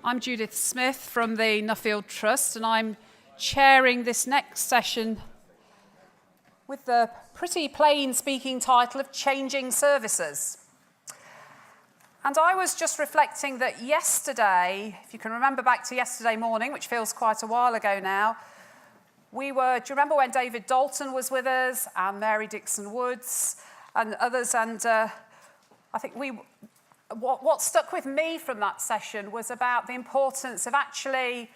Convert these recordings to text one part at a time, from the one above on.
I'm Judith Smith from the Nuffield Trust, and I'm chairing this next session with the pretty plain speaking title of Changing Services. And I was just reflecting that yesterday, if you can remember back to yesterday morning, which feels quite a while ago now, do you remember when David Dalton was with us and Mary Dixon Woods and others? And I think what stuck with me from that session was about the importance of actually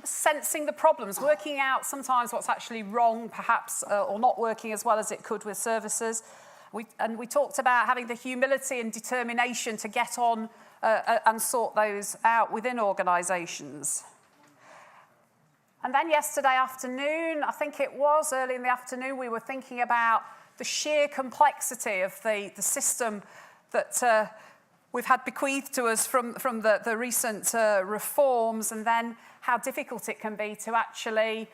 sensing the problems, working out sometimes what's actually wrong, perhaps, or not working as well as it could with services. We talked about having the humility and determination to get on and sort those out within organisations. And then yesterday afternoon, I think it was early in the afternoon, we were thinking about the sheer complexity of the system that we've had bequeathed to us from the recent reforms, and then how difficult it can be to actually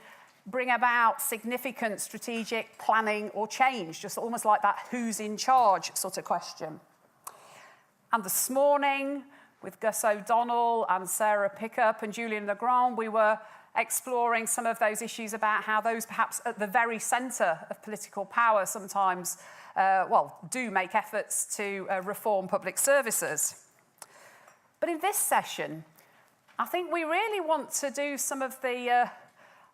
bring about significant strategic planning or change, just almost like that who's in charge sort of question. And this morning, with Gus O'Donnell and Sarah Pickup and Julian Legrand, we were exploring some of those issues about how those perhaps at the very centre of political power sometimes do make efforts to reform public services. But in this session, I think we really want to do some of the...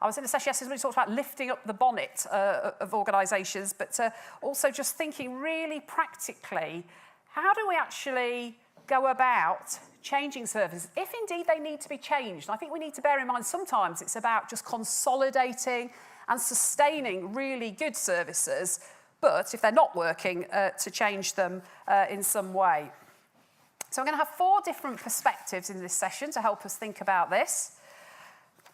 I was in a session yesterday when we talked about lifting up the bonnet of organisations, but also just thinking really practically, how do we actually go about changing services, if indeed they need to be changed? And I think we need to bear in mind sometimes it's about just consolidating and sustaining really good services, but if they're not working, to change them in some way. So I'm going to have 4 different perspectives in this session to help us think about this.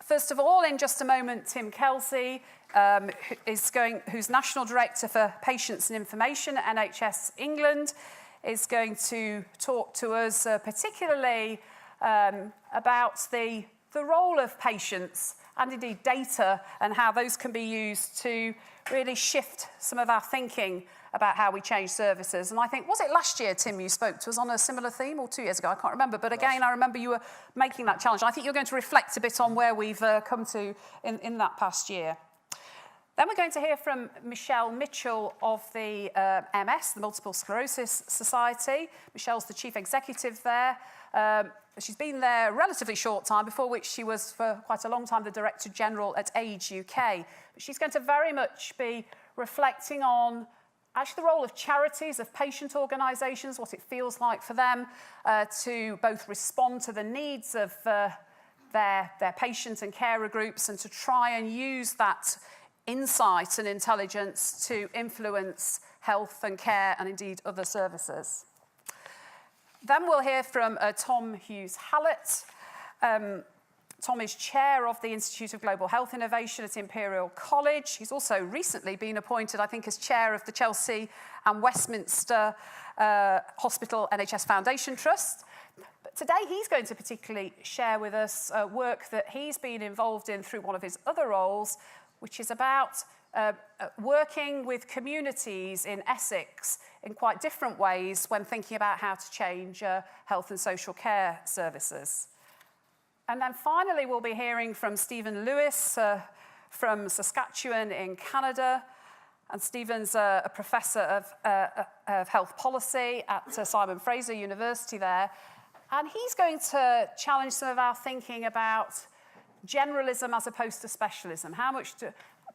First of all, in just a moment, Tim Kelsey, who's National Director for Patients and Information at NHS England, is going to talk to us particularly about the role of patients and indeed data and how those can be used to really shift some of our thinking about how we change services. And I think, was it last year, Tim, you spoke to us on a similar theme, or 2 years ago? I can't remember. But again, I remember you were making that challenge. I think you're going to reflect a bit on where we've come to in that past year. Then we're going to hear from Michelle Mitchell of the MS, the Multiple Sclerosis Society. Michelle's the chief executive there. She's been there a relatively short time, before which she was for quite a long time the Director General at Age UK. But she's going to very much be reflecting on actually the role of charities, of patient organisations, what it feels like for them to both respond to the needs of their patient and carer groups, and to try and use that insight and intelligence to influence health and care and indeed other services. Then we'll hear from Tom Hughes-Hallett. Tom is chair of the Institute of Global Health Innovation at Imperial College. He's also recently been appointed, I think, as chair of the Chelsea and Westminster Hospital NHS Foundation Trust. But today he's going to particularly share with us work that he's been involved in through one of his other roles, which is about working with communities in Essex in quite different ways when thinking about how to change health and social care services. And then finally, we'll be hearing from Stephen Lewis from Saskatchewan in Canada. And Stephen's a professor of health policy at Simon Fraser University there. And he's going to challenge some of our thinking about generalism as opposed to specialism. How much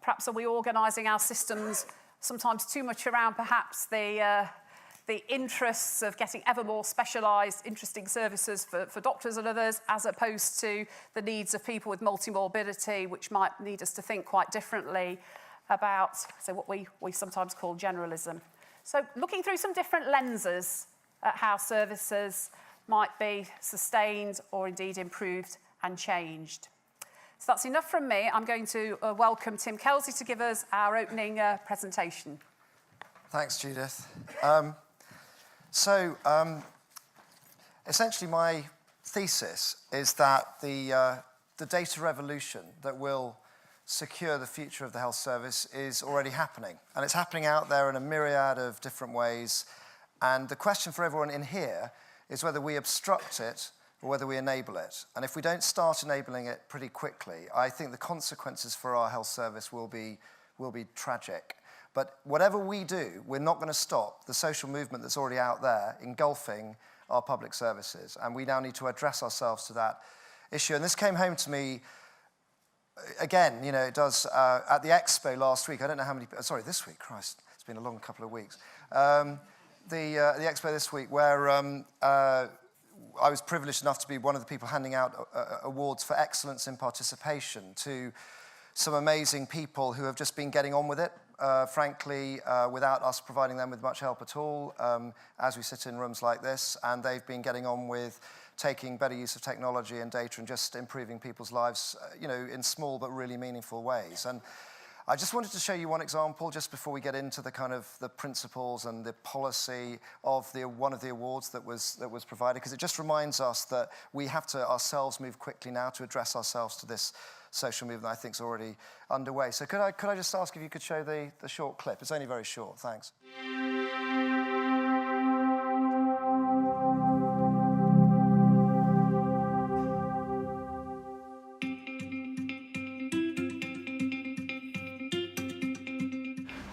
perhaps are we organising our systems sometimes too much around perhaps the interests of getting ever more specialised, interesting services for doctors and others, as opposed to the needs of people with multimorbidity, which might need us to think quite differently about, so what we sometimes call generalism. So looking through some different lenses at how services might be sustained or indeed improved and changed. So that's enough from me. I'm going to welcome Tim Kelsey to give us our opening presentation. Thanks, Judith. Essentially my thesis is that the data revolution that will secure the future of the health service is already happening. And it's happening out there in a myriad of different ways. And the question for everyone in here is whether we obstruct it or whether we enable it. And if we don't start enabling it pretty quickly, I think the consequences for our health service will be tragic. But whatever we do, we're not going to stop the social movement that's already out there engulfing our public services. And we now need to address ourselves to that issue. And this came home to me, again, you know, it does, at the Expo last week. I don't know how many, sorry, this week, Christ, it's been a long couple of weeks. The Expo this week, where I was privileged enough to be one of the people handing out awards for excellence in participation to some amazing people who have just been getting on with it, frankly, without us providing them with much help at all, as we sit in rooms like this. And they've been getting on with taking better use of technology and data and just improving people's lives, you know, in small but really meaningful ways. And I just wanted to show you one example just before we get into the kind of the principles and the policy of one of the awards that was provided, because it just reminds us that we have to ourselves move quickly now to address ourselves to this social movement I think is already underway. So could I just ask if you could show the short clip? It's only very short, thanks.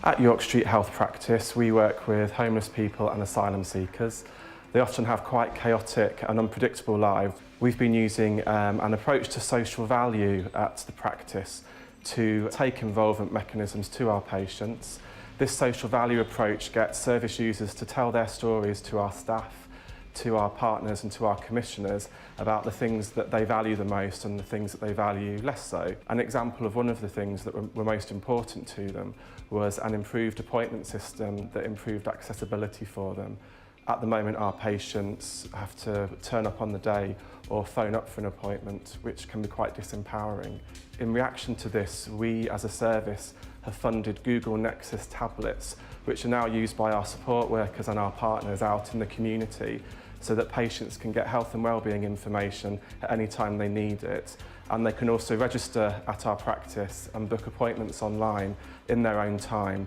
At York Street Health Practice, we work with homeless people and asylum seekers. They often have quite chaotic and unpredictable lives. We've been using an approach to social value at the practice to take involvement mechanisms to our patients. This social value approach gets service users to tell their stories to our staff, to our partners and to our commissioners about the things that they value the most and the things that they value less so. An example of one of the things that were most important to them was an improved appointment system that improved accessibility for them. At the moment, our patients have to turn up on the day or phone up for an appointment, which can be quite disempowering. In reaction to this, we as a service have funded Google Nexus tablets, which are now used by our support workers and our partners out in the community, so that patients can get health and wellbeing information at any time they need it. And they can also register at our practice and book appointments online in their own time,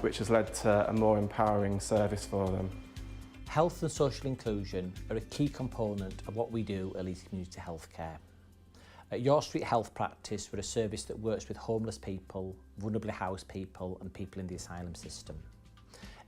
which has led to a more empowering service for them. Health and social inclusion are a key component of what we do at Leeds Community Healthcare. At York Street Health Practice, we're a service that works with homeless people, vulnerably housed people and people in the asylum system.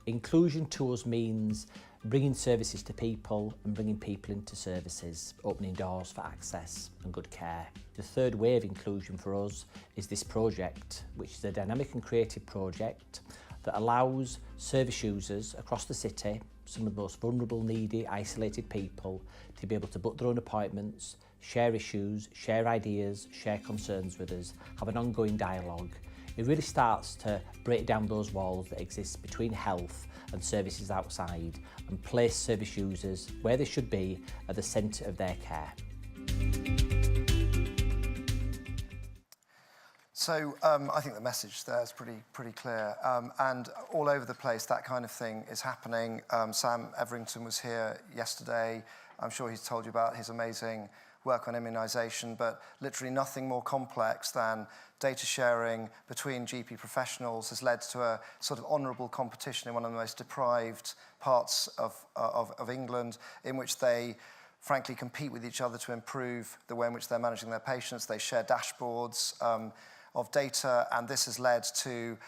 Inclusion to us means bringing services to people and bringing people into services, opening doors for access and good care. The third way of inclusion for us is this project, which is a dynamic and creative project that allows service users across the city, some of the most vulnerable, needy, isolated people, to be able to book their own appointments, share issues, share ideas, share concerns with us, have an ongoing dialogue. It really starts to break down those walls that exist between health and services outside and place service users where they should be at the centre of their care. So I think the message there is pretty clear, and all over the place that kind of thing is happening. Sam Everington was here yesterday. I'm sure he's told you about his amazing work on immunisation, but literally nothing more complex than data sharing between GP professionals has led to a sort of honourable competition in one of the most deprived parts of England, in which they frankly compete with each other to improve the way in which they're managing their patients. They share dashboards of data, and this has led to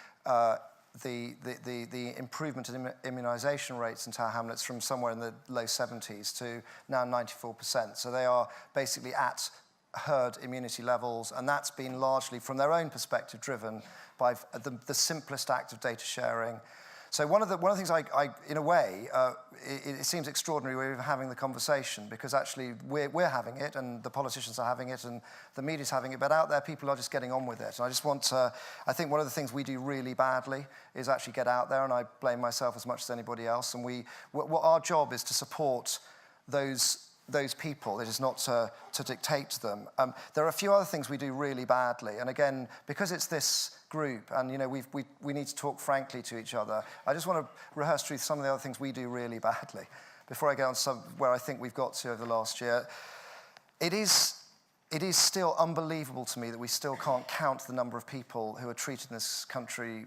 the improvement in immunisation rates in Tower Hamlets from somewhere in the low 70s to now 94%. So they are basically at herd immunity levels, and that's been largely, from their own perspective, driven by the simplest act of data sharing. So one of the things I in a way, it seems extraordinary we're even having the conversation, because actually we're having it, and the politicians are having it, and the media's having it, but out there people are just getting on with it. And I just want to, I think one of the things we do really badly is actually get out there, and I blame myself as much as anybody else, and what our job is to support those people. It is not to dictate to them. There are a few other things we do really badly, and again, because it's this group, and you know, we need to talk frankly to each other. I just want to rehearse through some of the other things we do really badly before I get on where I think we've got to over the last year. It is it is still unbelievable to me that we still can't count the number of people who are treated in this country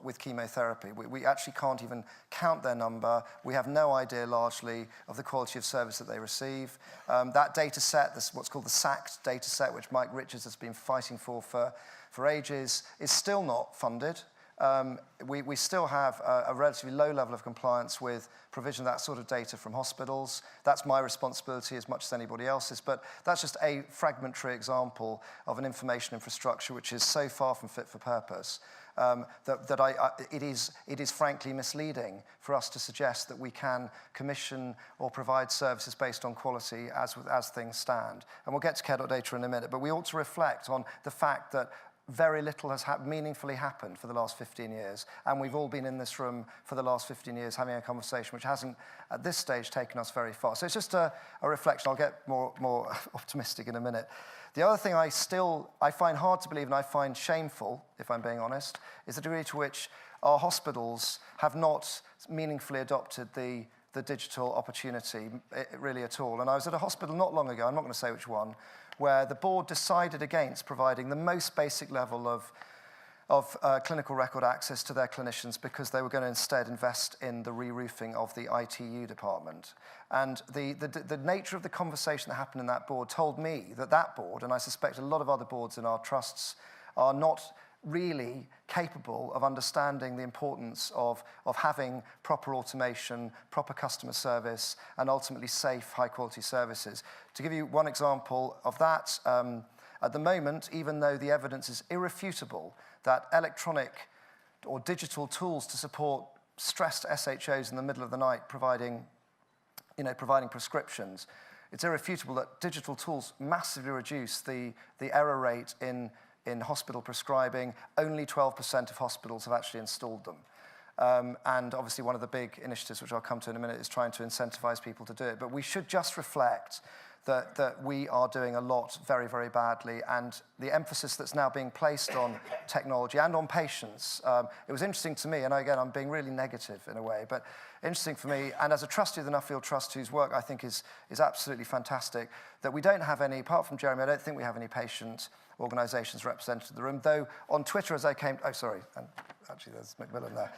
with chemotherapy. We actually can't even count their number. We have no idea, largely, of the quality of service that they receive. That data set, what's called the SACT data set, which Mike Richards has been fighting for ages, is still not funded. We still have a relatively low level of compliance with provision of that sort of data from hospitals. That's my responsibility as much as anybody else's, but that's just a fragmentary example of an information infrastructure which is so far from fit for purpose it is frankly misleading for us to suggest that we can commission or provide services based on quality as things stand. And we'll get to care.data in a minute, but we ought to reflect on the fact that very little has meaningfully happened for the last 15 years, and we've all been in this room for the last 15 years having a conversation which hasn't, at this stage, taken us very far. So it's just a reflection. I'll get more optimistic in a minute. The other thing I find hard to believe, and I find shameful, if I'm being honest, is the degree to which our hospitals have not meaningfully adopted the digital opportunity really at all. And I was at a hospital not long ago, I'm not going to say which one, where the board decided against providing the most basic level of clinical record access to their clinicians because they were going to instead invest in the re-roofing of the ITU department. And the nature of the conversation that happened in that board told me that board, and I suspect a lot of other boards in our trusts, are not really capable of understanding the importance of having proper automation, proper customer service, and ultimately safe, high-quality services. To give you one example of that, at the moment, even though the evidence is irrefutable that electronic or digital tools to support stressed SHOs in the middle of the night providing prescriptions, it's irrefutable that digital tools massively reduce the error rate in hospital prescribing. Only 12% of hospitals have actually installed them. And obviously one of the big initiatives, which I'll come to in a minute, is trying to incentivize people to do it. But we should just reflect that we are doing a lot very, very badly, and the emphasis that's now being placed on technology and on patients. It was interesting to me, and again, I'm being really negative in a way, but interesting for me, and as a trustee of the Nuffield Trust, whose work I think is absolutely fantastic, that we don't have any, apart from Jeremy, I don't think we have any patient organisations represented in the room, though on Twitter as I came, oh sorry, and actually there's Macmillan there.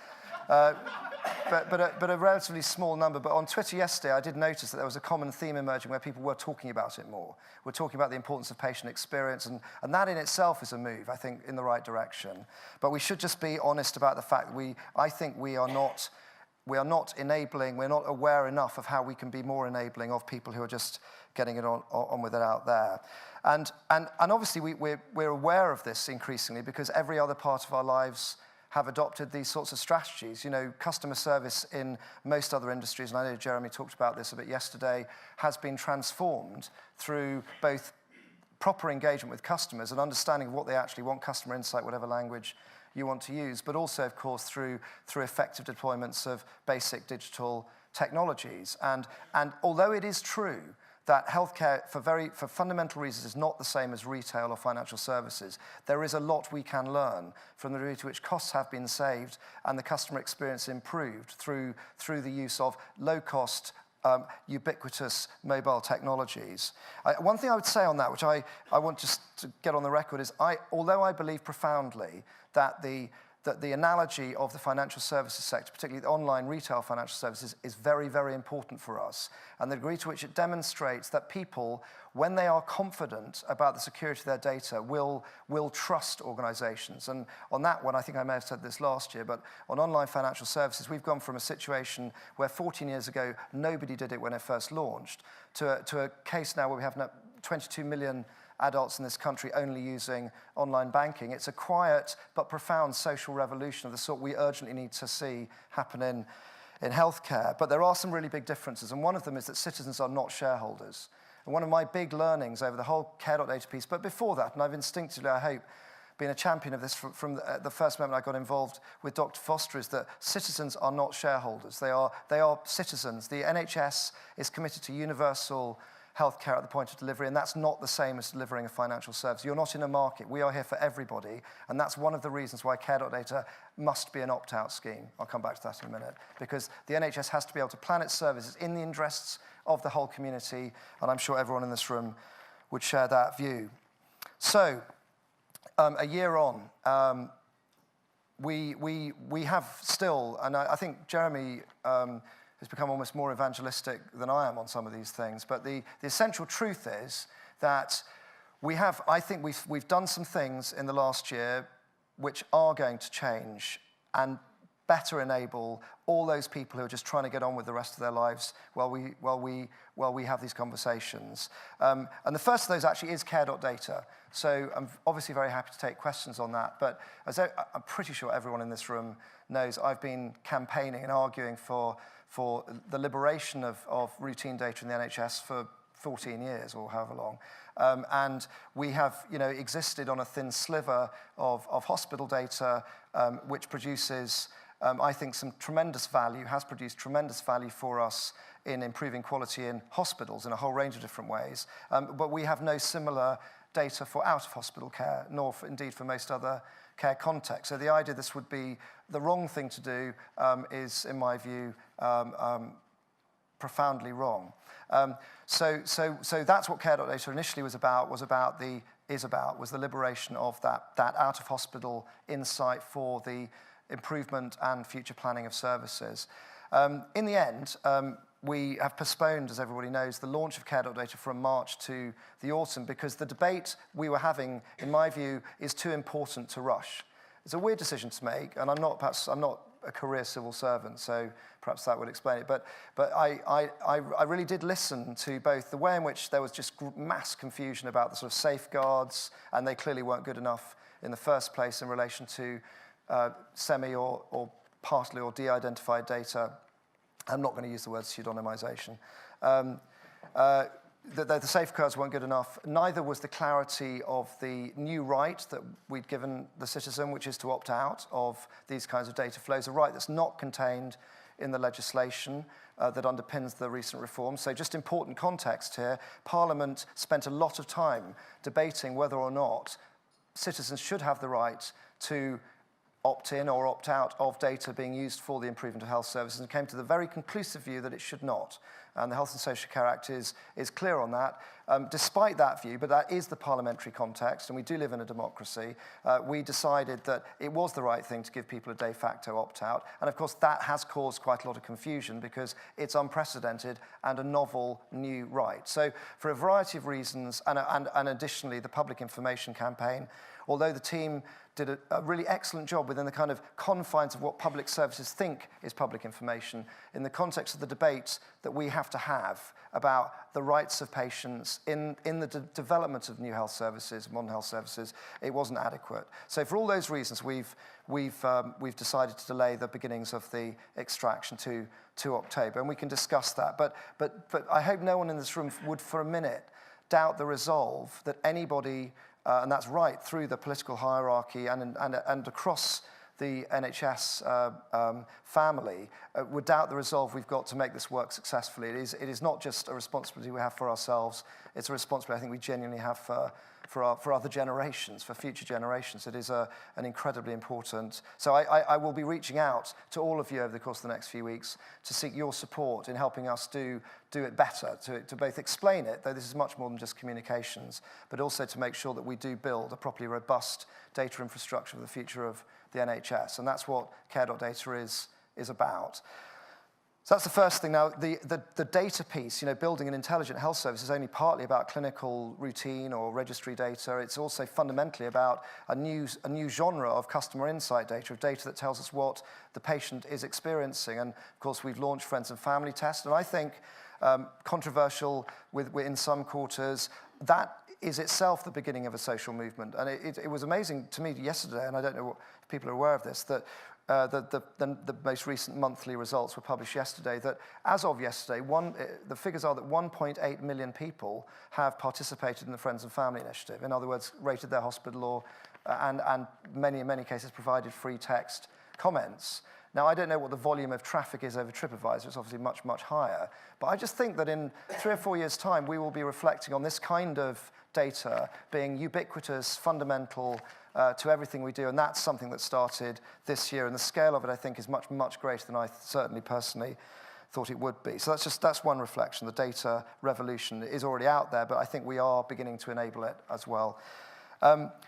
But a relatively small number. But on Twitter yesterday, I did notice that there was a common theme emerging where people were talking about it more. We're talking about the importance of patient experience, and that in itself is a move, I think, in the right direction. But we should just be honest about the fact that I think we are not enabling, we're not aware enough of how we can be more enabling of people who are just getting it on with it out there. And obviously we're aware of this increasingly because every other part of our lives have adopted these sorts of strategies. You know, customer service in most other industries, and I know Jeremy talked about this a bit yesterday, has been transformed through both proper engagement with customers and understanding of what they actually want, customer insight, whatever language you want to use, but also, of course, through effective deployments of basic digital technologies. And although it is true that healthcare, for fundamental reasons, is not the same as retail or financial services, there is a lot we can learn from the degree to which costs have been saved and the customer experience improved through the use of low-cost, ubiquitous mobile technologies. One thing I would say on that, which I want just to get on the record, is although I believe profoundly that the analogy of the financial services sector, particularly the online retail financial services, is very, very important for us. And the degree to which it demonstrates that people, when they are confident about the security of their data, will trust organizations. And on that one, I think I may have said this last year, but on online financial services, we've gone from a situation where 14 years ago, nobody did it when it first launched, to a case now where we have 22 million adults in this country only using online banking. It's a quiet but profound social revolution of the sort we urgently need to see happen in healthcare. But there are some really big differences, and one of them is that citizens are not shareholders. And one of my big learnings over the whole care.data piece, but before that, and I've instinctively, I hope, been a champion of this from the first moment I got involved with Dr. Foster, is that citizens are not shareholders. They are citizens. The NHS is committed to universal healthcare at the point of delivery, and that's not the same as delivering a financial service. You're not in a market. We are here for everybody, and that's one of the reasons why care.data must be an opt-out scheme. I'll come back to that in a minute, because the NHS has to be able to plan its services in the interests of the whole community, and I'm sure everyone in this room share that view. So, a year on, we have still, and I think Jeremy has become almost more evangelistic than I am on some of these things, but the essential truth is that I think we've done some things in the last year which are going to change and better enable all those people who are just trying to get on with the rest of their lives while we have these conversations. And the first of those actually is care.data. So I'm obviously very happy to take questions on that, but as I'm pretty sure everyone in this room knows, I've been campaigning and arguing for the liberation of routine data in the NHS for 14 years or however long. And we have, existed on a thin sliver of hospital data, which produces, I think, some tremendous value, has produced tremendous value for us in improving quality in hospitals in a whole range of different ways. But we have no similar data for out-of-hospital care, nor indeed for most other care contexts. So the idea this would be the wrong thing to do is, in my view, profoundly wrong. So that's what care.data initially was the liberation of that out-of-hospital insight for the improvement and future planning of services. In the end, we have postponed, as everybody knows, the launch of care.data from March to the autumn because the debate we were having, in my view, is too important to rush. It's a weird decision to make, and I'm not a career civil servant, so perhaps that would explain it. But I really did listen to both the way in which there was just mass confusion about the sort of safeguards, and they clearly weren't good enough in the first place in relation to semi or partly or de-identified data. I'm not going to use the word pseudonymization. The safeguards weren't good enough. Neither was the clarity of the new right that we'd given the citizen, which is to opt out of these kinds of data flows, a right that's not contained in the legislation that underpins the recent reforms. So just important context here, Parliament spent a lot of time debating whether or not citizens should have the right to opt in or opt out of data being used for the improvement of health services, and came to the very conclusive view that it should not. And the Health and Social Care Act is clear on that. Despite that view, but that is the parliamentary context, and we do live in a democracy, we decided that it was the right thing to give people a de facto opt-out. And of course, that has caused quite a lot of confusion because it's unprecedented and a novel new right. So for a variety of reasons, and additionally, the public information campaign, although the team did a really excellent job within the kind of confines of what public services think is public information, in the context of the debate that we have to have about the rights of patients in the development of new health services, modern health services, it wasn't adequate. So for all those reasons, we've decided to delay the beginnings of the extraction to October, and we can discuss that. But I hope no one in this room would for a minute doubt the resolve that anybody, and that's right through the political hierarchy and across the NHS family, would doubt the resolve we've got to make this work successfully. It is not just a responsibility we have for ourselves, it's a responsibility I think we genuinely have for other generations, for future generations. It is an incredibly important... So I will be reaching out to all of you over the course of the next few weeks to seek your support in helping us do it better, to both explain it, though this is much more than just communications, but also to make sure that we do build a properly robust data infrastructure for the future of the NHS. And that's what care.data is about. So that's the first thing. Now, the data piece, building an intelligent health service is only partly about clinical routine or registry data. It's also fundamentally about a new genre of customer insight data, of data that tells us what the patient is experiencing. And of course, we've launched Friends and Family Test, and I think controversial in some quarters, that is itself the beginning of a social movement. And it was amazing to me yesterday, and I don't know if people are aware of this, that the most recent monthly results were published yesterday, that as of yesterday, the figures are that 1.8 million people have participated in the Friends and Family Initiative. In other words, rated their hospital and in many cases provided free text comments. Now, I don't know what the volume of traffic is over TripAdvisor. It's obviously much, much higher. But I just think that in 3 or 4 years' time, we will be reflecting on this kind of data being ubiquitous, fundamental to everything we do. And that's something that started this year. And the scale of it, I think, is much, much greater than I certainly personally it would be. So that's one reflection. The data revolution is already out there, but I think we are beginning to enable it as well.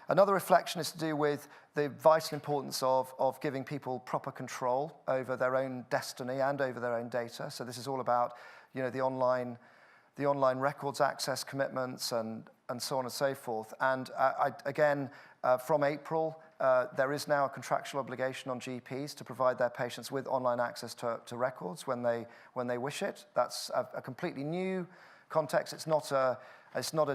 Another reflection is to do with the vital importance of giving people proper control over their own destiny and over their own data. So this is all about, the online records access commitments and so on and so forth. And again, from April, there is now a contractual obligation on GPs to provide their patients with online access to records when they wish it. That's a completely new context. It's not a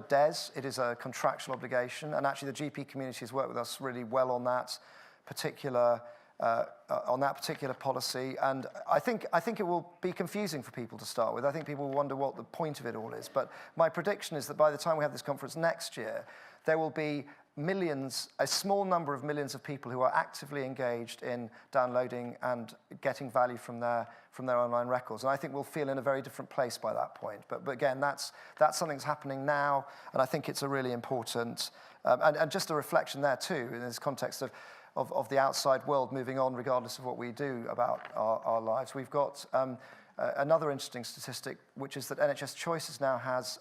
DES, it is a contractual obligation, and actually the GP community has worked with us really well on that particular policy, and I think it will be confusing for people to start with. I think people will wonder what the point of it all is, but my prediction is that by the time we have this conference next year, there will be millions, a small number of millions of people who are actively engaged in downloading and getting value from their online records. And I think we'll feel in a very different place by that point. But again, that's something that's happening now, and I think it's a really important, and just a reflection there too, in this context of the outside world moving on regardless of what we do about our lives. We've got another interesting statistic, which is that NHS Choices now has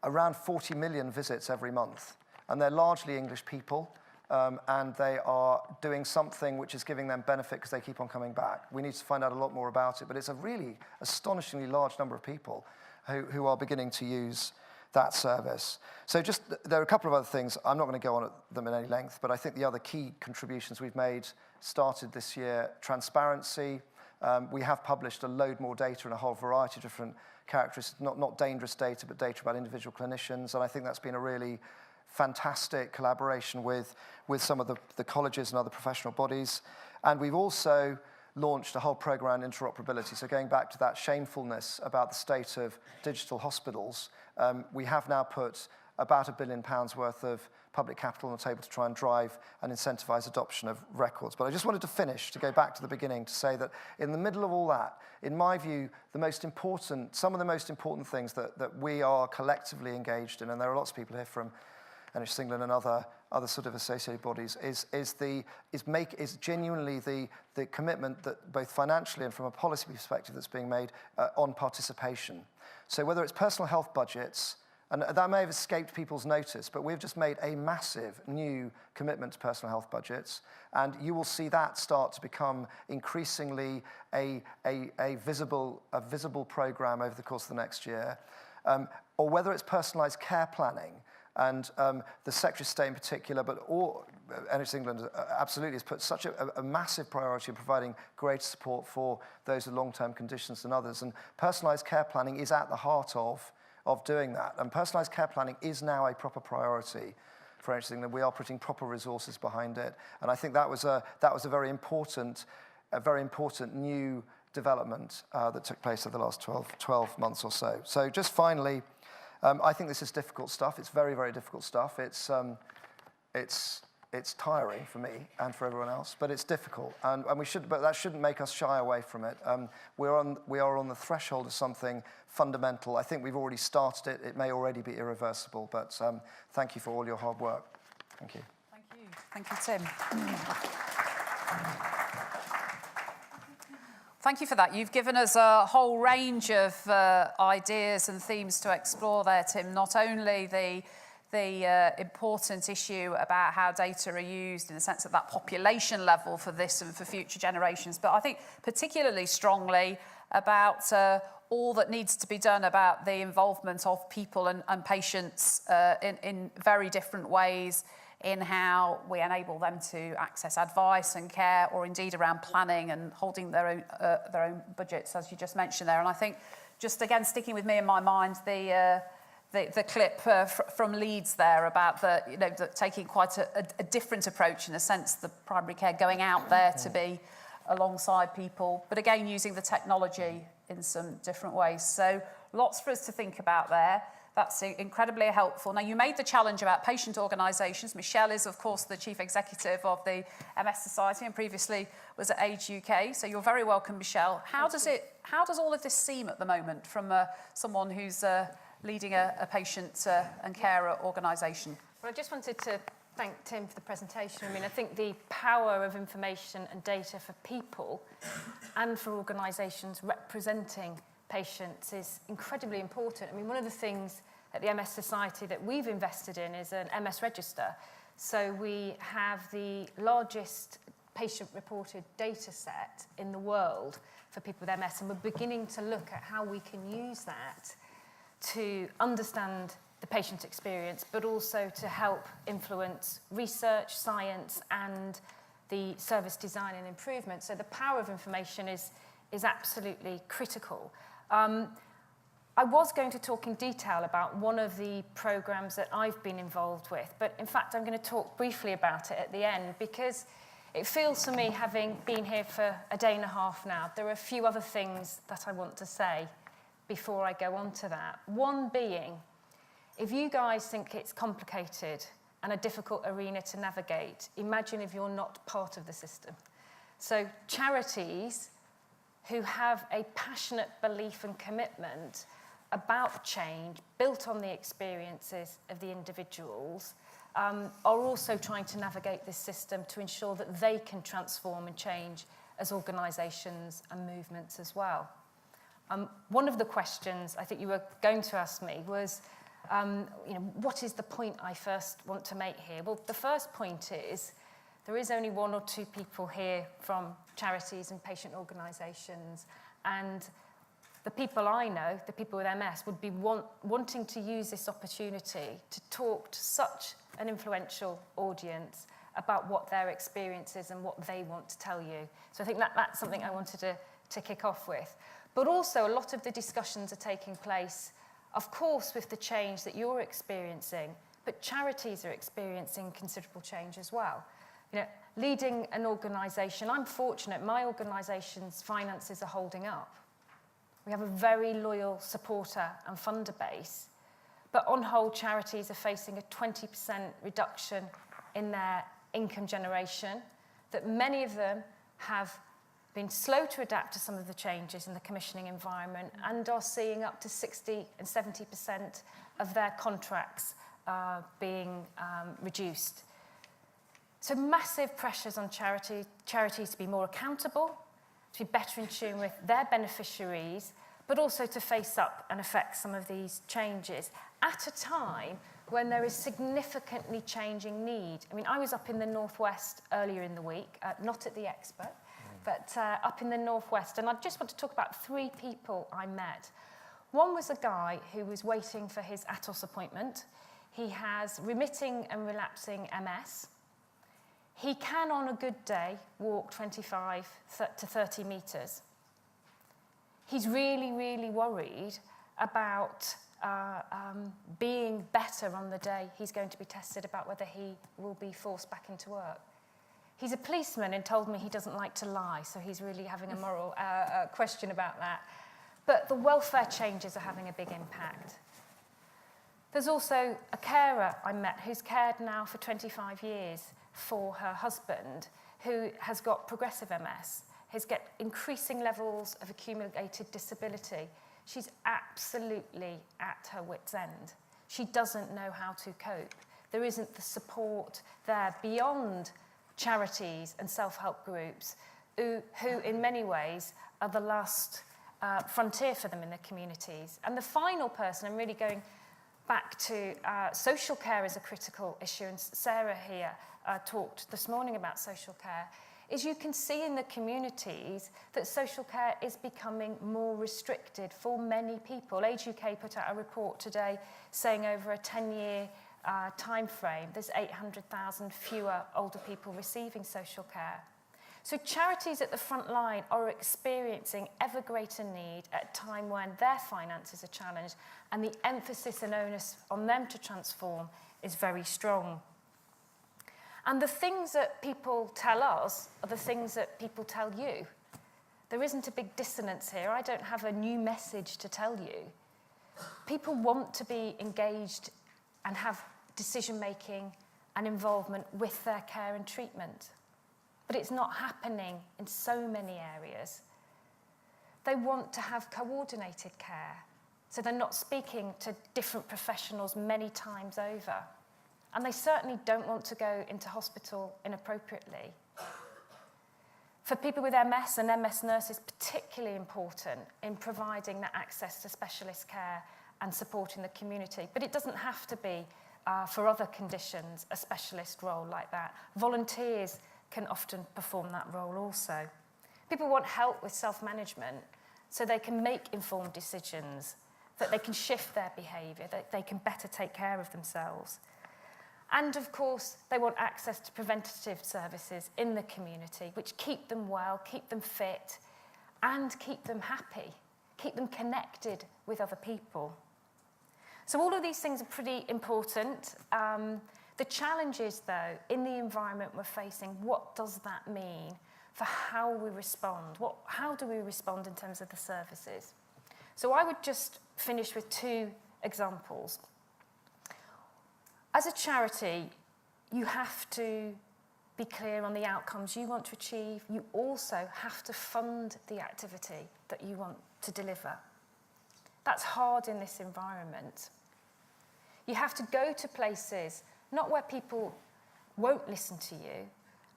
around 40 million visits every month. And they're largely English people, and they are doing something which is giving them benefit because they keep on coming back. We need to find out a lot more about it, but it's a really astonishingly large number of people who are beginning to use that service. So there are a couple of other things. I'm not going to go on at them in any length, but I think the other key contributions we've made started this year: transparency. We have published a load more data in a whole variety of different characteristics, not dangerous data, but data about individual clinicians, and I think that's been a really fantastic collaboration with some of the colleges and other professional bodies. And we've also launched a whole program on interoperability. So going back to that shamefulness about the state of digital hospitals, we have now put about £1 billion worth of public capital on the table to try and drive and incentivize adoption of records. But I just wanted to finish, to go back to the beginning, to say that in the middle of all that, in my view, some of the most important things that we are collectively engaged in, and there are lots of people here from NHS England and other sort of associated bodies, is genuinely the commitment that both financially and from a policy perspective that's being made on participation. So whether it's personal health budgets, and that may have escaped people's notice, but we've just made a massive new commitment to personal health budgets, and you will see that start to become increasingly a visible program over the course of the next year. Or whether it's personalised care planning, and the Secretary of State in particular, but all NHS England absolutely has put such a massive priority in providing greater support for those with long-term conditions than others. And personalised care planning is at the heart of doing that. And personalised care planning is now a proper priority for NHS England. We are putting proper resources behind it. And I think that was a very important new development that took place over the last 12 months or so. So just finally, I think this is difficult stuff. It's very, very difficult stuff. It's tiring for me and for everyone else, but it's difficult, and but that shouldn't make us shy away from it. We are on the threshold of something fundamental. I think we've already started it. It may already be irreversible, but thank you for all your hard work. Thank you. Thank you, Tim. Thank you for that. You've given us a whole range of ideas and themes to explore there, Tim. Not only the important issue about how data are used in the sense of that population level for this and for future generations, but I think particularly strongly about all that needs to be done about the involvement of people and patients in very different ways in how we enable them to access advice and care, or indeed around planning and holding their own budgets, as you just mentioned there. And I think, just again sticking with me in my mind, the clip from Leeds there about the taking quite a different approach, in a sense, the primary care going out there to be alongside people, but again using the technology in some different ways. So lots for us to think about there. That's incredibly helpful. Now, you made the challenge about patient organisations. Michelle is, of course, the Chief Executive of the MS Society and previously was at Age UK. So you're very welcome, Michelle. How does all of this seem at the moment from someone who's leading a patient and carer organisation? Well, I just wanted to thank Tim for the presentation. I mean, I think the power of information and data for people and for organisations representing patients is incredibly important. I mean, one of the things at the MS Society that we've invested in is an MS register. So we have the largest patient-reported data set in the world for people with MS, and we're beginning to look at how we can use that to understand the patient experience, but also to help influence research, science, and the service design and improvement. So the power of information is absolutely critical. I was going to talk in detail about one of the programs that I've been involved with, but in fact I'm going to talk briefly about it at the end, because it feels to me, having been here for a day and a half now, there are a few other things that I want to say before I go on to that. One being, if you guys think it's complicated and a difficult arena to navigate, imagine if you're not part of the system. So charities who have a passionate belief and commitment about change, built on the experiences of the individuals, are also trying to navigate this system to ensure that they can transform and change as organisations and movements as well. One of the questions I think you were going to ask me was, what is the point I first want to make here? Well, the first point is there is only one or two people here from charities and patient organisations, and the people I know, the people with MS, would be wanting to use this opportunity to talk to such an influential audience about what their experience is and what they want to tell you. So I think that's something I wanted to kick off with. But also, a lot of the discussions are taking place, of course, with the change that you're experiencing, but charities are experiencing considerable change as well. Leading an organisation, I'm fortunate, my organisation's finances are holding up. We have a very loyal supporter and funder base, but on whole, charities are facing a 20% reduction in their income generation, that many of them have been slow to adapt to some of the changes in the commissioning environment and are seeing up to 60 and 70% of their contracts being reduced. So massive pressures on charities to be more accountable, to be better in tune with their beneficiaries, but also to face up and affect some of these changes at a time when there is significantly changing need. I mean, I was up in the Northwest earlier in the week, not at the Expo, but up in the Northwest, and I just want to talk about 3 people I met. One was a guy who was waiting for his ATOS appointment. He has remitting and relapsing MS. He can, on a good day, walk 25 to 30 metres. He's really, really worried about being better on the day he's going to be tested about whether he will be forced back into work. He's a policeman and told me he doesn't like to lie, so he's really having a moral question about that. But the welfare changes are having a big impact. There's also a carer I met who's cared now for 25 years for her husband, who has got progressive MS, has got increasing levels of accumulated disability. She's absolutely at her wit's end. She doesn't know how to cope. There isn't the support there beyond charities and self-help groups who in many ways are the last frontier for them in their communities. And the final person, I'm really going back to social care is a critical issue, and Sarah here talked this morning about social care, is you can see in the communities that social care is becoming more restricted for many people. Age UK put out a report today saying over a 10-year time frame, there's 800,000 fewer older people receiving social care. So charities at the front line are experiencing ever greater need at a time when their finances are challenged, and the emphasis and onus on them to transform is very strong. And the things that people tell us are the things that people tell you. There isn't a big dissonance here. I don't have a new message to tell you. People want to be engaged and have decision-making and involvement with their care and treatment. But it's not happening in so many areas. They want to have coordinated care, so they're not speaking to different professionals many times over. and they certainly don't want to go into hospital inappropriately. For people with MS, an MS nurse is particularly important in providing that access to specialist care and supporting the community. But it doesn't have to be, for other conditions, a specialist role like that. Volunteers can often perform that role also. People want help with self-management so they can make informed decisions, that they can shift their behaviour, that they can better take care of themselves. And of course, they want access to preventative services in the community, which keep them well, keep them fit, and keep them happy, keep them connected with other people. So all of these things are pretty important. The challenge is, though, in the environment we're facing, what does that mean for how we respond? How do we respond in terms of the services? So I would just finish with 2 examples. As a charity, you have to be clear on the outcomes you want to achieve. You also have to fund the activity that you want to deliver. That's hard in this environment. You have to go to places, not where people won't listen to you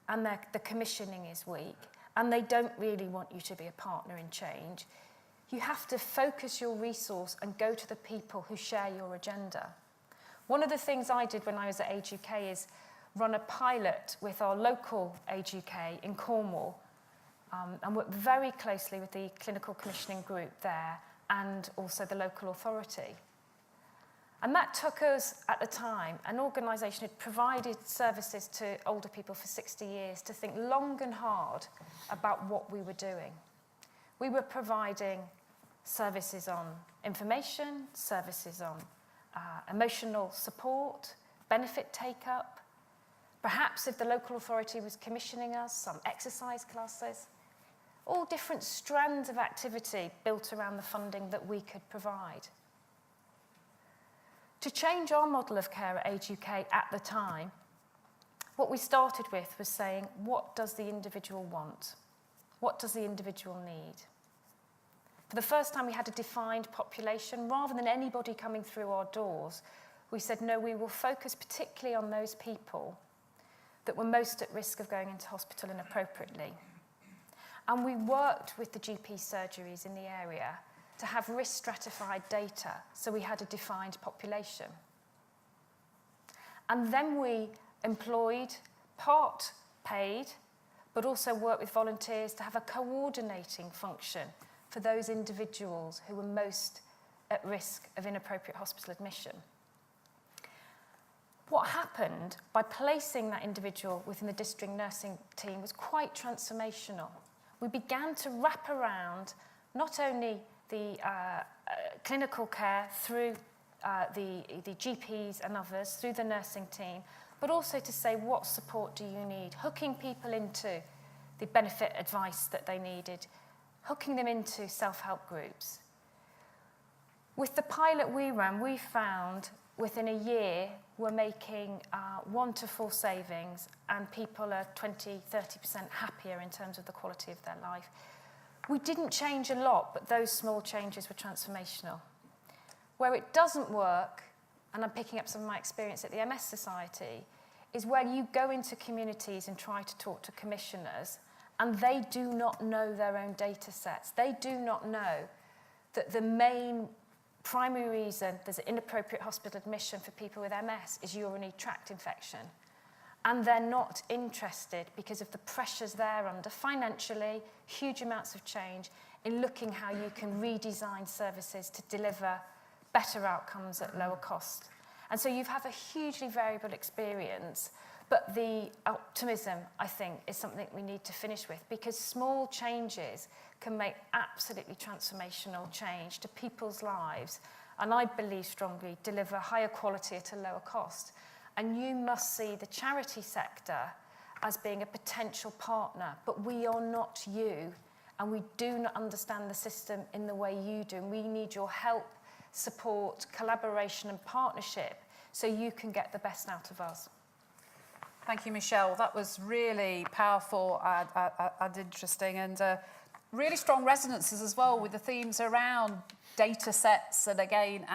and the commissioning is weak and they don't really want you to be a partner in change. You have to focus your resource and go to the people who share your agenda. One of the things I did when I was at Age UK is run a pilot with our local Age UK in Cornwall and worked very closely with the clinical commissioning group there and also the local authority. And that took us, at the time, an organisation had provided services to older people for 60 years to think long and hard about what we were doing. We were providing services on information, services on emotional support, benefit take-up. Perhaps if the local authority was commissioning us, some exercise classes. All different strands of activity built around the funding that we could provide. To change our model of care at Age UK at the time, what we started with was saying, what does the individual want? What does the individual need? For the first time, we had a defined population. Rather than anybody coming through our doors, we said, no, we will focus particularly on those people that were most at risk of going into hospital inappropriately. And we worked with the GP surgeries in the area to have risk-stratified data, so we had a defined population. And then we employed, part paid, but also worked with volunteers to have a coordinating function for those individuals who were most at risk of inappropriate hospital admission. What happened by placing that individual within the district nursing team was quite transformational. We began to wrap around not only the clinical care through the GPs and others, through the nursing team, but also to say, what support do you need? Hooking people into the benefit advice that they needed, hooking them into self-help groups. With the pilot we ran, we found within a year we're making 1 to 4 savings and people are 20, 30% happier in terms of the quality of their life. We didn't change a lot, but those small changes were transformational. Where it doesn't work, and I'm picking up some of my experience at the MS Society, is where you go into communities and try to talk to commissioners, and they do not know their own data sets. They do not know that the main primary reason there's an inappropriate hospital admission for people with MS is urinary tract infection. And they're not interested because of the pressures they're under financially, huge amounts of change, in looking how you can redesign services to deliver better outcomes at lower cost. And so you have a hugely variable experience, but the optimism, I think, is something we need to finish with, because small changes can make absolutely transformational change to people's lives, and I believe strongly deliver higher quality at a lower cost. And you must see the charity sector as being a potential partner, but we are not you, and we do not understand the system in the way you do. And we need your help, support, collaboration and partnership so you can get the best out of us. Thank you, Michelle. That was really powerful and interesting. And really strong resonances as well with the themes around data sets and again,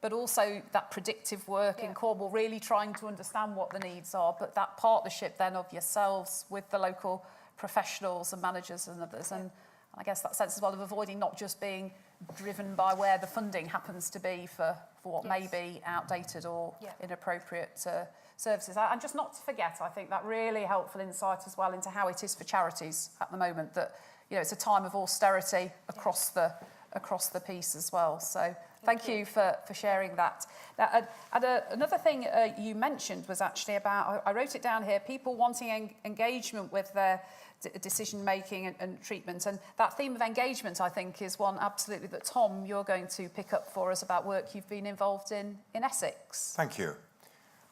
but also that predictive work in Cornwall, really trying to understand what the needs are, but that partnership then of yourselves with the local professionals and managers and others. And I guess that sense as well of avoiding not just being driven by where the funding happens to be for what may be outdated or inappropriate services. And just not to forget, I think that really helpful insight as well into how it is for charities at the moment, that it's a time of austerity across the piece as well. So thank you for sharing that. Now, another thing you mentioned was actually about, I wrote it down here, people wanting engagement with their decision making and treatment, and that theme of engagement I think is one absolutely that Tom, you're going to pick up for us about work you've been involved in Essex. Thank you.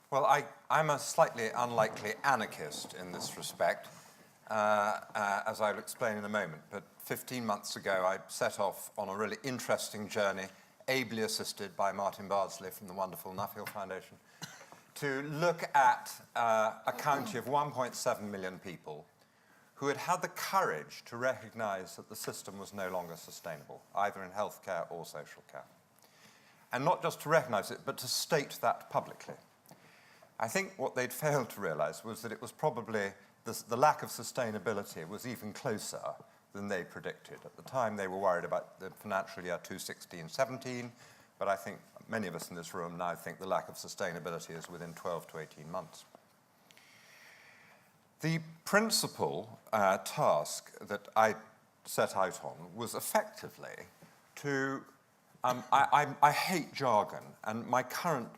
Well, I'm a slightly unlikely anarchist in this respect, as I'll explain in a moment, but 15 months ago I set off on a really interesting journey, ably assisted by Martin Bardsley from the wonderful Nuffield Foundation, to look at a county of 1.7 million people who had had the courage to recognise that the system was no longer sustainable, either in healthcare or social care. And not just to recognise it, but to state that publicly. I think what they'd failed to realise was that it was probably the lack of sustainability was even closer than they predicted. At the time, they were worried about the financial year 2016-17, but I think many of us in this room now think the lack of sustainability is within 12 to 18 months. The principal task that I set out on was effectively to, I hate jargon, and my current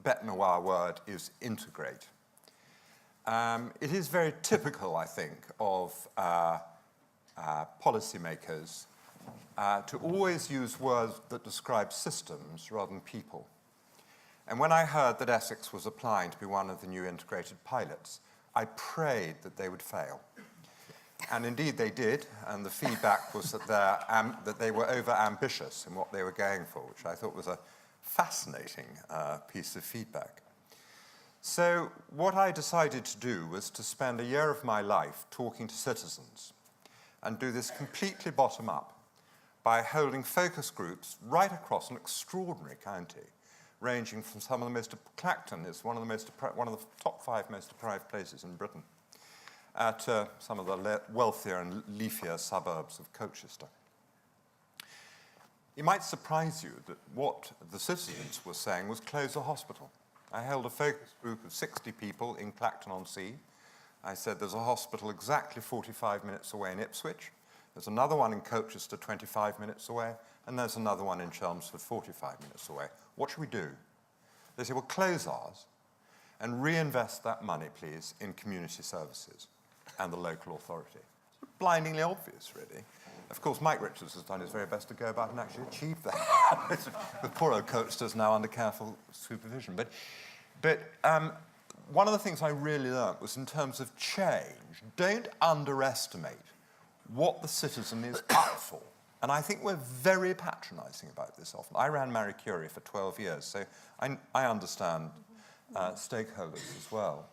bête noire word is integrate. It is very typical, I think, of policymakers to always use words that describe systems rather than people. And when I heard that Essex was applying to be one of the new integrated pilots, I prayed that they would fail. And indeed they did, and the feedback was that they were over-ambitious in what they were going for, which I thought was a fascinating piece of feedback. So what I decided to do was to spend a year of my life talking to citizens and do this completely bottom-up by holding focus groups right across an extraordinary county, ranging from some of the most, Clacton is one of the top 5 most deprived places in Britain, to some of the wealthier and leafier suburbs of Colchester. It might surprise you that what the citizens were saying was close a hospital. I held a focus group of 60 people in Clacton-on-Sea. I said there's a hospital exactly 45 minutes away in Ipswich, there's another one in Colchester 25 minutes away, and there's another one in Chelmsford 45 minutes away. What should we do? They said, well, close ours and reinvest that money, please, in community services and the local authority. Blindingly obvious, really. Of course, Mike Richards has done his very best to go about and actually achieve that. The poor old Colchester's now under careful supervision. But one of the things I really learned was in terms of change, don't underestimate what the citizen is up for. And I think we're very patronising about this often. I ran Marie Curie for 12 years, so I understand stakeholders as well.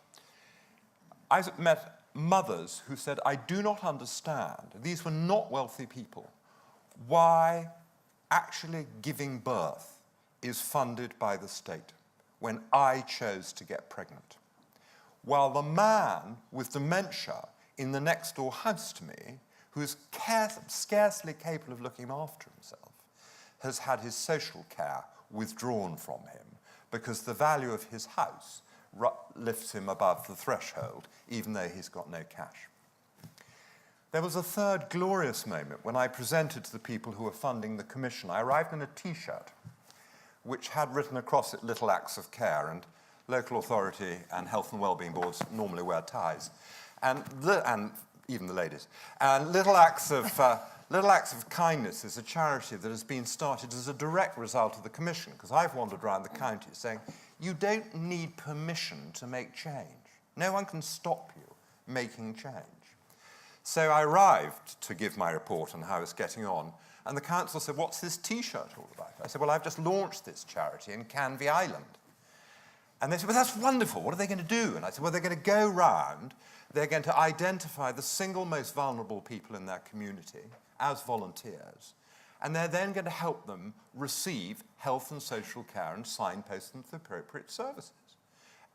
I met mothers who said, I do not understand, these were not wealthy people, why actually giving birth is funded by the state when I chose to get pregnant. While the man with dementia in the next door house to me, who is scarcely capable of looking after himself, has had his social care withdrawn from him because the value of his house lifts him above the threshold, even though he's got no cash. There was a third glorious moment when I presented to the people who were funding the commission. I arrived in a T-shirt which had written across it little acts of care, and local authority and health and wellbeing boards normally wear ties, and even the ladies. And Little Acts of Kindness is a charity that has been started as a direct result of the commission, because I've wandered around the county saying, you don't need permission to make change. No one can stop you making change. So I arrived to give my report on how I was getting on, and the council said, what's this T-shirt all about? I said, well, I've just launched this charity in Canvey Island. And they said, well, that's wonderful. What are they going to do? And I said, well, they're going to go round. They're going to identify the single most vulnerable people in their community as volunteers. And they're then going to help them receive health and social care and signpost them to the appropriate services.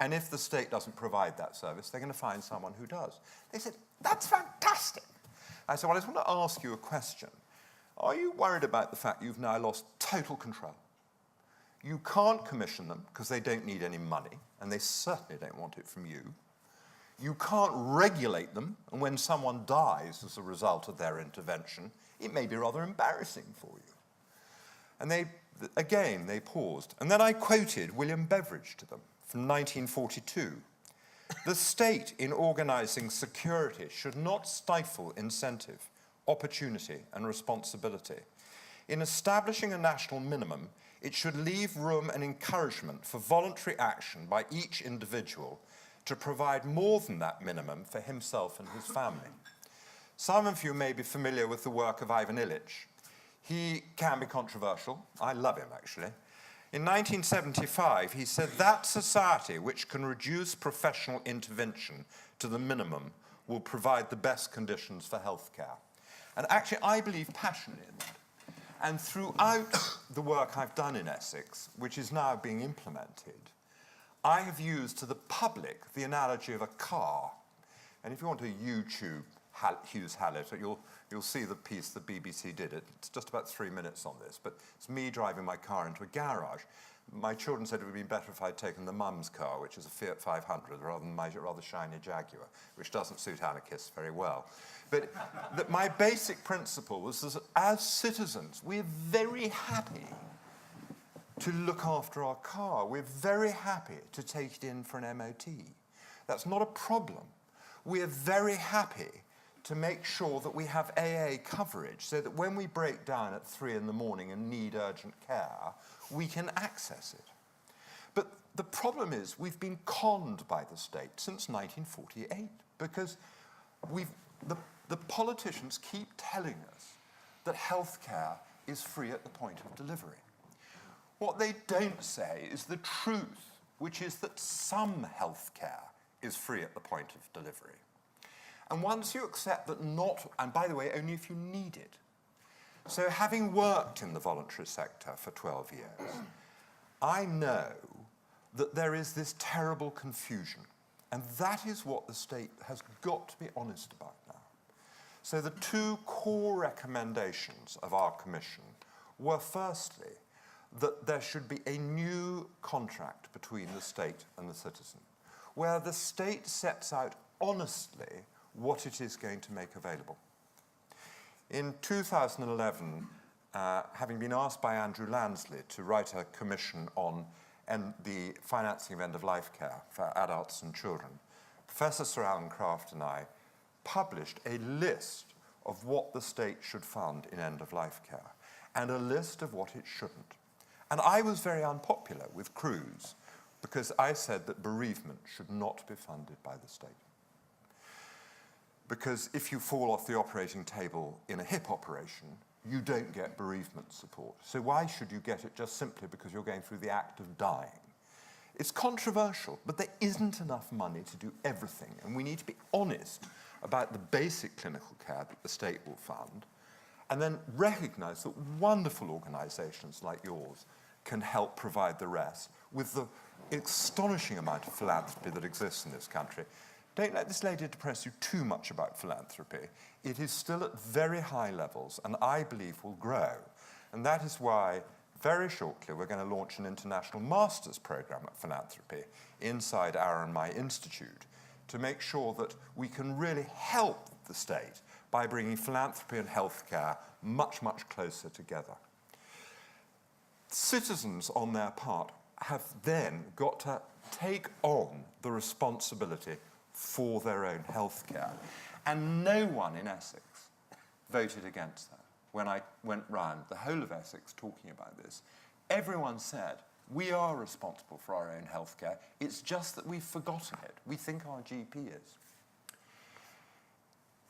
And if the state doesn't provide that service, they're going to find someone who does. They said, that's fantastic. I said, well, I just want to ask you a question. Are you worried about the fact you've now lost total control? You can't commission them because they don't need any money, and they certainly don't want it from you. You can't regulate them, and when someone dies as a result of their intervention, it may be rather embarrassing for you. And they paused. And then I quoted William Beveridge to them from 1942. The state, in organising security, should not stifle incentive, opportunity, and responsibility. In establishing a national minimum, it should leave room and encouragement for voluntary action by each individual to provide more than that minimum for himself and his family. Some of you may be familiar with the work of Ivan Illich. He can be controversial. I love him, actually. In 1975, he said that society which can reduce professional intervention to the minimum will provide the best conditions for healthcare. And actually, I believe passionately in that. And throughout the work I've done in Essex, which is now being implemented, I have used to the public the analogy of a car. And if you want to YouTube Hughes Hallett, you'll see the piece the BBC did. It's just about 3 minutes on this, but it's me driving my car into a garage. My children said it would have been better if I'd taken the mum's car, which is a Fiat 500, rather than my rather shiny Jaguar, which doesn't suit anarchists very well. But my basic principle was that as citizens, we're very happy to look after our car. We're very happy to take it in for an MOT. That's not a problem. We're very happy to make sure that we have AA coverage so that when we break down at 3 in the morning and need urgent care, we can access it. But the problem is we've been conned by the state since 1948 because the politicians keep telling us that healthcare is free at the point of delivery. What they don't say is the truth, which is that some healthcare is free at the point of delivery. And once you accept that not, and by the way, only if you need it. So having worked in the voluntary sector for 12 years, I know that there is this terrible confusion. And that is what the state has got to be honest about now. So the 2 core recommendations of our commission were, firstly, that there should be a new contract between the state and the citizen, where the state sets out honestly what it is going to make available. In 2011, having been asked by Andrew Lansley to write a commission on the financing of end-of-life care for adults and children, Professor Sir Alan Craft and I published a list of what the state should fund in end-of-life care and a list of what it shouldn't. And I was very unpopular with Cruz because I said that bereavement should not be funded by the state. Because if you fall off the operating table in a hip operation, you don't get bereavement support. So why should you get it just simply because you're going through the act of dying? It's controversial, but there isn't enough money to do everything, and we need to be honest about the basic clinical care that the state will fund, and then recognise that wonderful organisations like yours can help provide the rest with the astonishing amount of philanthropy that exists in this country. Don't let this lady depress you too much about philanthropy. It is still at very high levels, and I believe will grow. And that is why, very shortly, we're going to launch an international master's program at philanthropy inside our and my institute to make sure that we can really help the state by bringing philanthropy and healthcare much, much closer together. Citizens, on their part, have then got to take on the responsibility for their own healthcare. And no one in Essex voted against that. When I went round the whole of Essex talking about this, everyone said, we are responsible for our own healthcare. It's just that we've forgotten it. We think our GP is.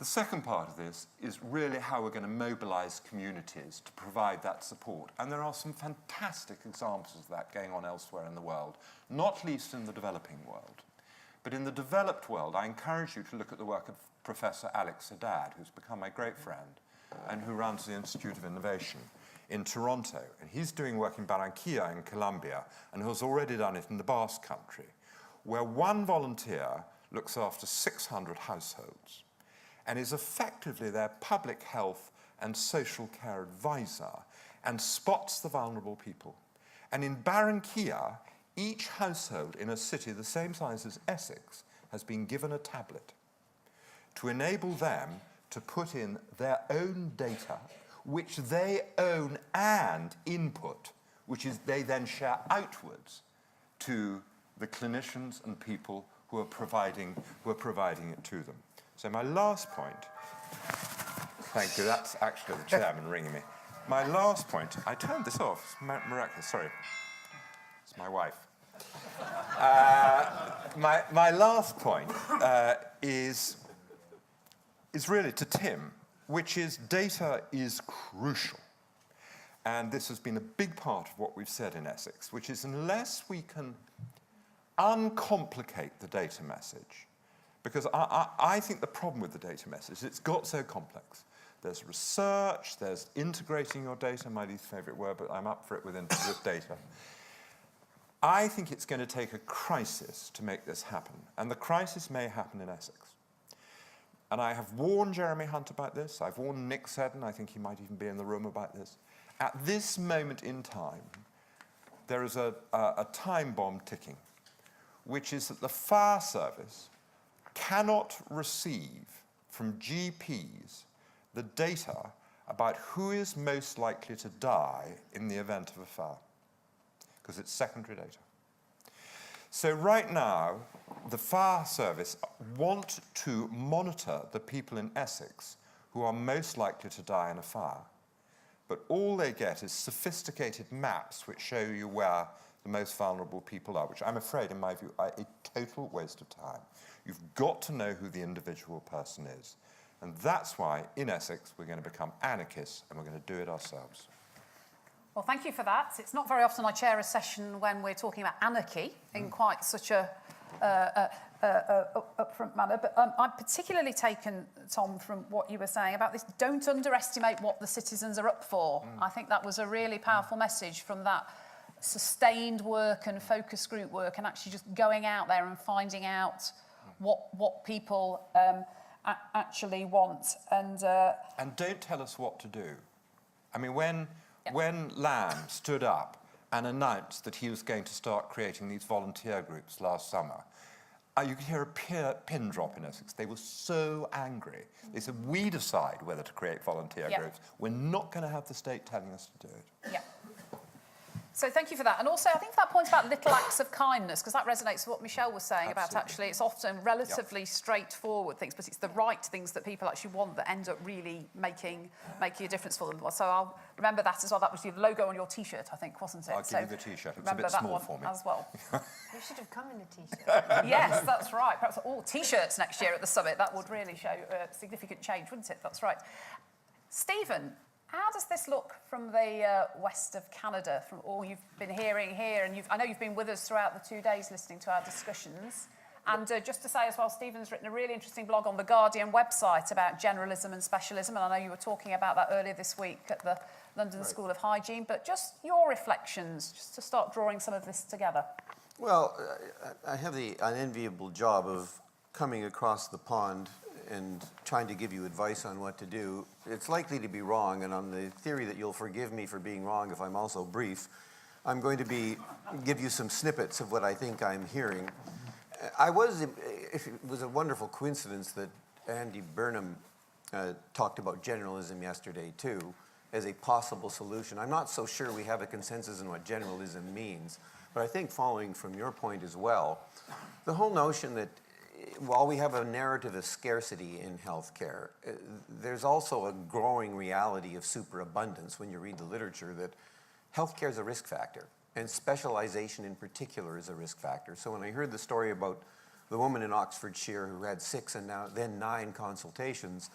The second part of this is really how we're going to mobilise communities to provide that support. And there are some fantastic examples of that going on elsewhere in the world, not least in the developing world. But in the developed world, I encourage you to look at the work of Professor Alex Haddad, who's become my great friend, and who runs the Institute of Innovation in Toronto. And he's doing work in Barranquilla in Colombia, and has already done it in the Basque Country, where one volunteer looks after 600 households and is effectively their public health and social care advisor and spots the vulnerable people. And in Barranquilla, each household in a city the same size as Essex has been given a tablet to enable them to put in their own data, which they own and input, which is they then share outwards to the clinicians and people who are providing it to them. So my last point, thank you, that's actually the chairman ringing me. My last point, I turned this off, it's miraculous, sorry. It's my wife. My last point is really to Tim, which is data is crucial. And this has been a big part of what we've said in Essex, which is unless we can uncomplicate the data message, because I think the problem with the data message, it's got so complex. There's research, there's integrating your data, my least favorite word, but I'm up for it with data. I think it's going to take a crisis to make this happen, and the crisis may happen in Essex. And I have warned Jeremy Hunt about this, I've warned Nick Seddon, I think he might even be in the room about this. At this moment in time, there is a time bomb ticking, which is that the fire service cannot receive from GPs the data about who is most likely to die in the event of a fire, because it's secondary data. So right now, the fire service want to monitor the people in Essex who are most likely to die in a fire. But all they get is sophisticated maps which show you where the most vulnerable people are, which I'm afraid, in my view, are a total waste of time. You've got to know who the individual person is. And that's why, in Essex, we're going to become anarchists, and we're going to do it ourselves. Well, thank you for that. It's not very often I chair a session when we're talking about anarchy in quite such a upfront manner. But I'm particularly taken, Tom, from what you were saying about this. Don't underestimate what the citizens are up for. I think that was a really powerful message from that sustained work and focus group work, and actually just going out there and finding out what people actually want. And don't tell us what to do. I mean, when Lamb stood up and announced that he was going to start creating these volunteer groups last summer, you could hear a pin drop in Essex. They were so angry. They said, we decide whether to create volunteer groups. We're not going to have the state telling us to do it. Yeah. So thank you for that. And also, I think that point about little acts of kindness, because that resonates with what Michelle was saying about actually it's often relatively straightforward things, but it's the right things that people actually want that end up really making a difference for them. So I'll remember that as well. That was the logo on your T-shirt, I think, wasn't it? I'll give you the T-shirt. It's a bit small for me. As well. You should have come in a T-shirt. Yes, that's right. Perhaps all T-shirts next year at the summit. That would really show significant change, wouldn't it? That's right. Stephen, how does this look from the west of Canada, from all you've been hearing here? And I know you've been with us throughout the 2 days listening to our discussions. And just to say as well, Stephen's written a really interesting blog on the Guardian website about generalism and specialism. And I know you were talking about that earlier this week at the London School of Hygiene. But just your reflections, just to start drawing some of this together. Well, I have the unenviable job of coming across the pond and trying to give you advice on what to do. It's likely to be wrong, and on the theory that you'll forgive me for being wrong if I'm also brief, I'm going to give you some snippets of what I think I'm hearing. It was a wonderful coincidence that Andy Burnham talked about generalism yesterday too, as a possible solution. I'm not so sure we have a consensus on what generalism means, but I think following from your point as well, the whole notion that while we have a narrative of scarcity in healthcare, there's also a growing reality of superabundance when you read the literature that healthcare is a risk factor, and specialization in particular is a risk factor. So when I heard the story about the woman in Oxfordshire who had 6 and then 9 consultations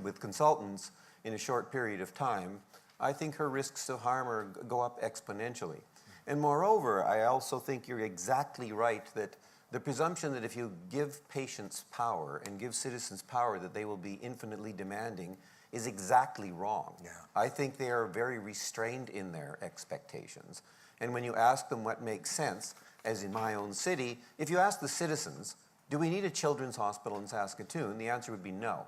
with consultants in a short period of time, I think her risks of harm go up exponentially. And moreover, I also think you're exactly right that the presumption that if you give patients power and give citizens power that they will be infinitely demanding is exactly wrong. Yeah. I think they are very restrained in their expectations. And when you ask them what makes sense, as in my own city, if you ask the citizens, do we need a children's hospital in Saskatoon? The answer would be no.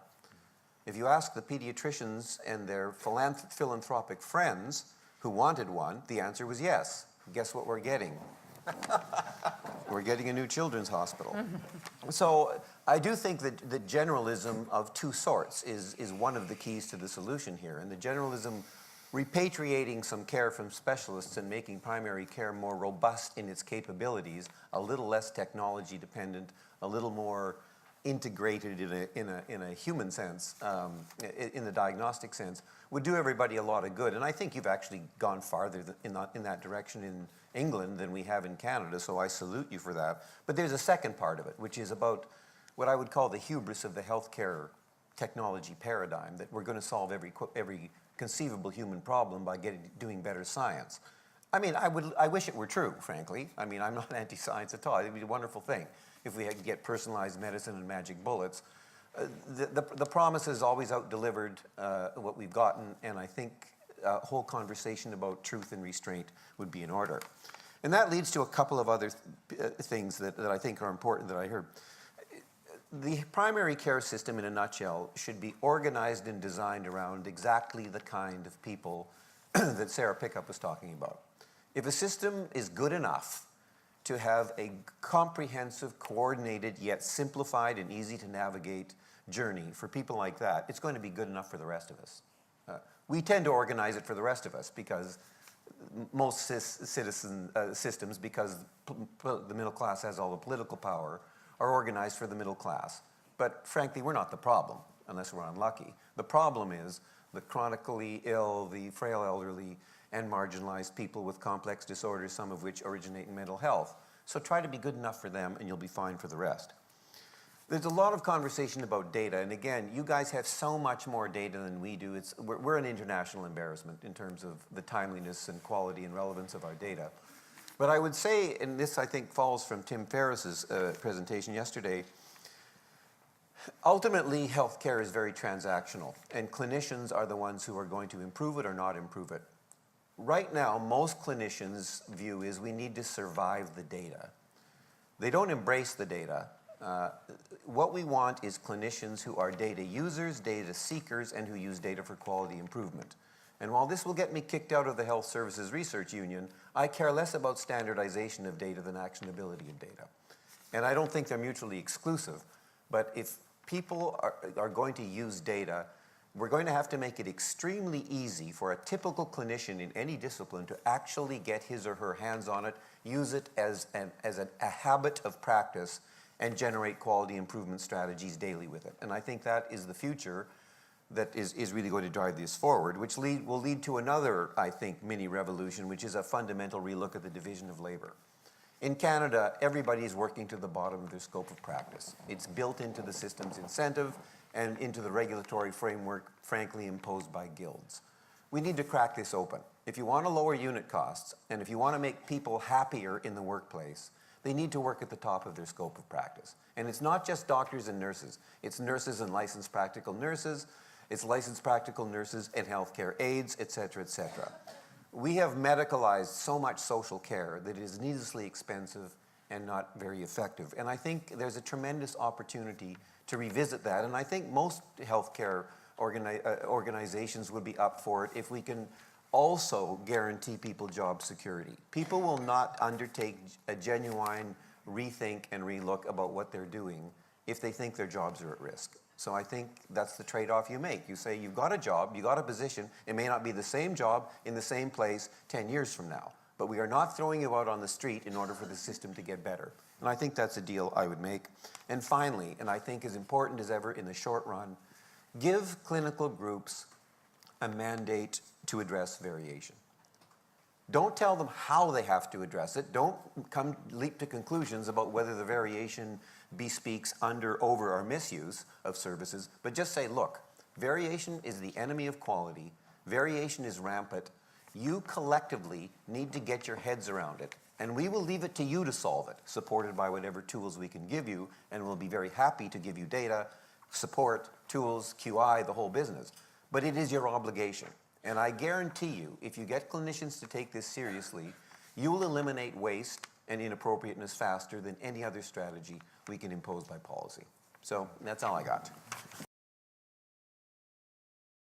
If you ask the pediatricians and their philanthropic friends who wanted one, the answer was yes. Guess what we're getting? We're getting a new children's hospital. So I do think that the generalism of two sorts is one of the keys to the solution here. And the generalism repatriating some care from specialists and making primary care more robust in its capabilities, a little less technology dependent, a little more integrated in a human sense, in the diagnostic sense, would do everybody a lot of good. And I think you've actually gone farther in that direction in England than we have in Canada, so I salute you for that. But there's a second part of it, which is about what I would call the hubris of the healthcare technology paradigm, that we're going to solve every conceivable human problem by doing better science. I mean, I wish it were true, frankly. I mean, I'm not anti-science at all. It would be a wonderful thing if we could get personalized medicine and magic bullets. The promise has always out-delivered what we've gotten, and I think a whole conversation about truth and restraint would be in order. And that leads to a couple of other things that I think are important that I heard. The primary care system, in a nutshell, should be organized and designed around exactly the kind of people that Sarah Pickup was talking about. If a system is good enough to have a comprehensive, coordinated, yet simplified and easy to navigate journey for people like that, it's going to be good enough for the rest of us. We tend to organize it for the rest of us because most systems, because the middle class has all the political power, are organized for the middle class. But frankly, we're not the problem, unless we're unlucky. The problem is the chronically ill, the frail elderly, and marginalized people with complex disorders, some of which originate in mental health. So try to be good enough for them, and you'll be fine for the rest. There's a lot of conversation about data, and again, you guys have so much more data than we do. We're an international embarrassment in terms of the timeliness and quality and relevance of our data. But I would say, and this I think falls from Tim Ferriss's presentation yesterday, ultimately healthcare is very transactional, and clinicians are the ones who are going to improve it or not improve it. Right now, most clinicians' view is we need to survive the data. They don't embrace the data. What we want is clinicians who are data users, data seekers, and who use data for quality improvement. And while this will get me kicked out of the Health Services Research Union, I care less about standardization of data than actionability of data. And I don't think they're mutually exclusive. But if people are going to use data, we're going to have to make it extremely easy for a typical clinician in any discipline to actually get his or her hands on it, use it as a habit of practice, and generate quality improvement strategies daily with it. And I think that is the future that is really going to drive this forward, which will lead to another, I think, mini revolution, which is a fundamental relook at the division of labor. In Canada, everybody is working to the bottom of their scope of practice. It's built into the system's incentive and into the regulatory framework, frankly, imposed by guilds. We need to crack this open. If you want to lower unit costs, and if you want to make people happier in the workplace, they need to work at the top of their scope of practice. And it's not just doctors and nurses. It's nurses and licensed practical nurses. It's licensed practical nurses and healthcare aides, et cetera, et cetera. We have medicalized so much social care that it is needlessly expensive and not very effective. And I think there's a tremendous opportunity to revisit that. And I think most healthcare organizations would be up for it if we can also guarantee people job security. People will not undertake a genuine rethink and relook about what they're doing if they think their jobs are at risk. So I think that's the trade-off you make. You say you've got a job, you've got a position, it may not be the same job in the same place 10 years from now, but we are not throwing you out on the street in order for the system to get better. And I think that's a deal I would make. And finally, and I think as important as ever in the short run, give clinical groups a mandate to address variation. Don't tell them how they have to address it. Don't leap to conclusions about whether the variation bespeaks under, over, or misuse of services, but just say, look, variation is the enemy of quality. Variation is rampant. You collectively need to get your heads around it, and we will leave it to you to solve it, supported by whatever tools we can give you, and we'll be very happy to give you data, support, tools, QI, the whole business. But it is your obligation. And I guarantee you, if you get clinicians to take this seriously, you will eliminate waste and inappropriateness faster than any other strategy we can impose by policy. So that's all I got.